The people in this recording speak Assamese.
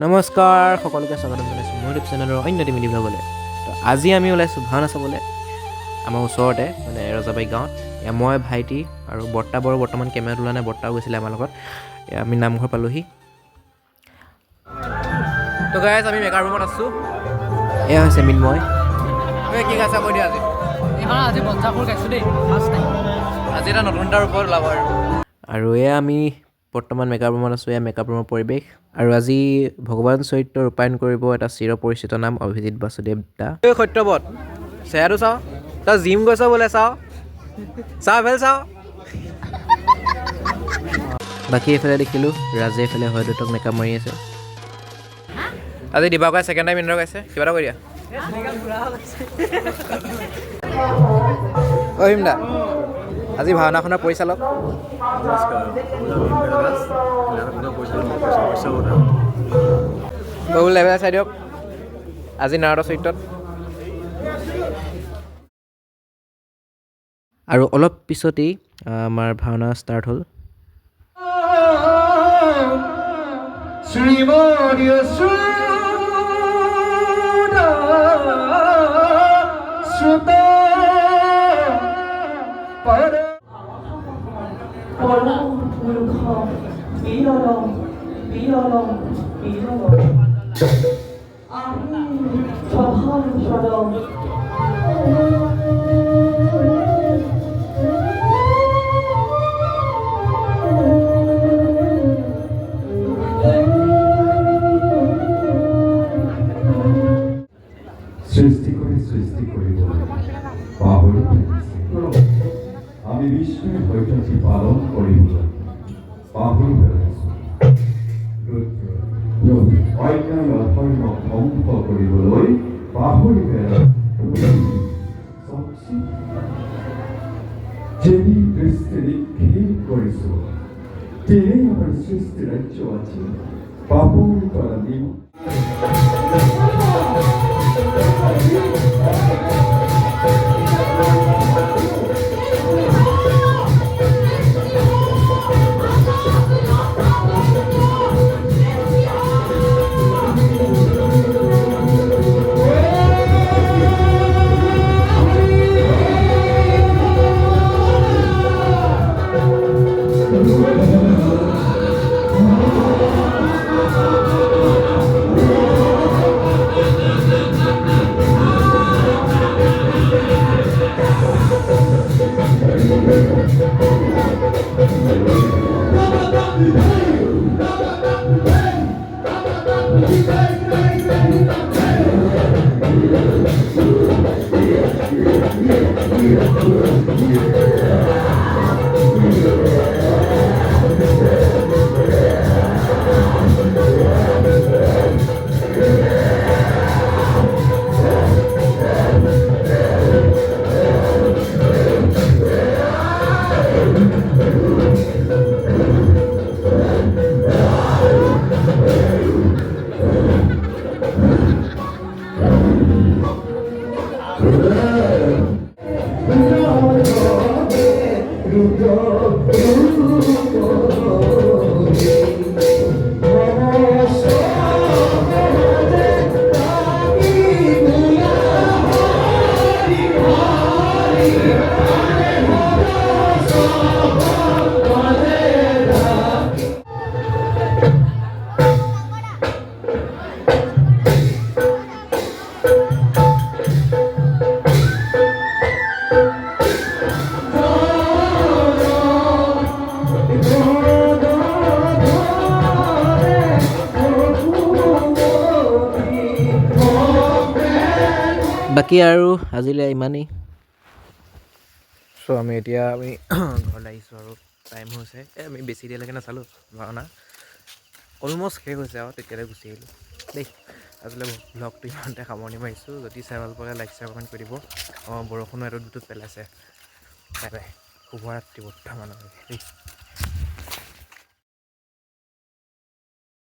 নমস্কাৰ সকলোকে স্বাগতম জনাইছোঁ মোৰ ইউটিউব চেনেলৰ অন্য এটি মিনি ব্লগলৈ। তো আজি আমি ওলাইছোঁ ভাওনা চাবলৈ আমাৰ ওচৰতে মানে ৰজাবাৰী গাঁৱত। মই ভাইটি আৰু বৰ্তা বাৰু বৰ্তমান কেমেৰাত ওলোৱা নাই, বৰ্তাও গৈছিলে আমাৰ লগত। আমি নামঘৰ পালোহি। তো গাইজ আমি মেকাৰ ৰুমত আছোঁ। এয়া হৈছে মিন্ময়। কি গাইছা কৈ দিয়া আজি? আজি বঞ্জাসুৰ গাইছোঁ দেই, ফাৰ্ষ্ট টাইম। আজি এটা নতুন এটাৰ ওপৰত ওলাব আৰু এয়া আমি বৰ্তমান মেকআপ ৰুমত আছোঁ। এয়া মেকআপ ৰুমৰ পৰিৱেশ। আৰু আজি ভগৱান চৰিত্ৰ ৰূপায়ণ কৰিব এটা চিৰ পৰিচিত নাম অভিজিত বাসুদেৱ দা। সত্যপথ চেহেৰাটো চাওঁ, তই জিম গৈছ বোলে, চাওঁ এইফালে চাওঁ। বাকী এইফালে দেখিলোঁ ৰাজে এইফালে হয়দুতক মেকআপ মাৰি আছে। আজি দিবাকৰে ছেকেণ্ড টাইম ইন্দ্ৰ গাইছে, কিবা এটা কৰি দিয়া। অহিমদা আজি ভাওনাখনৰ পৰিচালক। বহু লেভেল চাই দিয়ক আজি নাৰদ চৰিত্ৰত। আৰু অলপ পিছতেই আমাৰ ভাওনা ষ্টাৰ্ট হ'ল। সৃষ্টি কৰিবলৈ পাহৰি পেলাইছে। আমি বিষ্ণুৰ সৈতে পালন কৰিবলৈ পাহৰি পেলাইছোঁ। অন্যায় অধৰ্ম ধ্বংস কৰিবলৈ পাহৰি পেলাইছোঁ। যেই দৃষ্টি নিক্ষেপ কৰিছোঁ তেনেই আমাৰ সৃষ্টি ৰাজ্য আছে পাপৰ পৰা বাকী আৰু আজিলৈ ইমানেই। চ' আমি ঘৰলৈ আহিছোঁ আৰু টাইম হৈছে। আমি বেছি দেৰিলৈকে নাচালোঁ ভাওনা, অলমষ্ট শেষ হৈছে আৰু তেতিয়ালৈ গুচি আহিলোঁ দেই। আজিলৈ ভ্লগটো ইমানতে সামৰণি মাৰিছোঁ। যদি চাই ভাল পালে লাইক শ্বেয়াৰ কমেণ্ট কৰি দিব। বৰষুণো এটোত দুটোত পেলাইছে। বাই বাই, শুভৰাত্ৰি বৰ্তমানলৈকে দেই।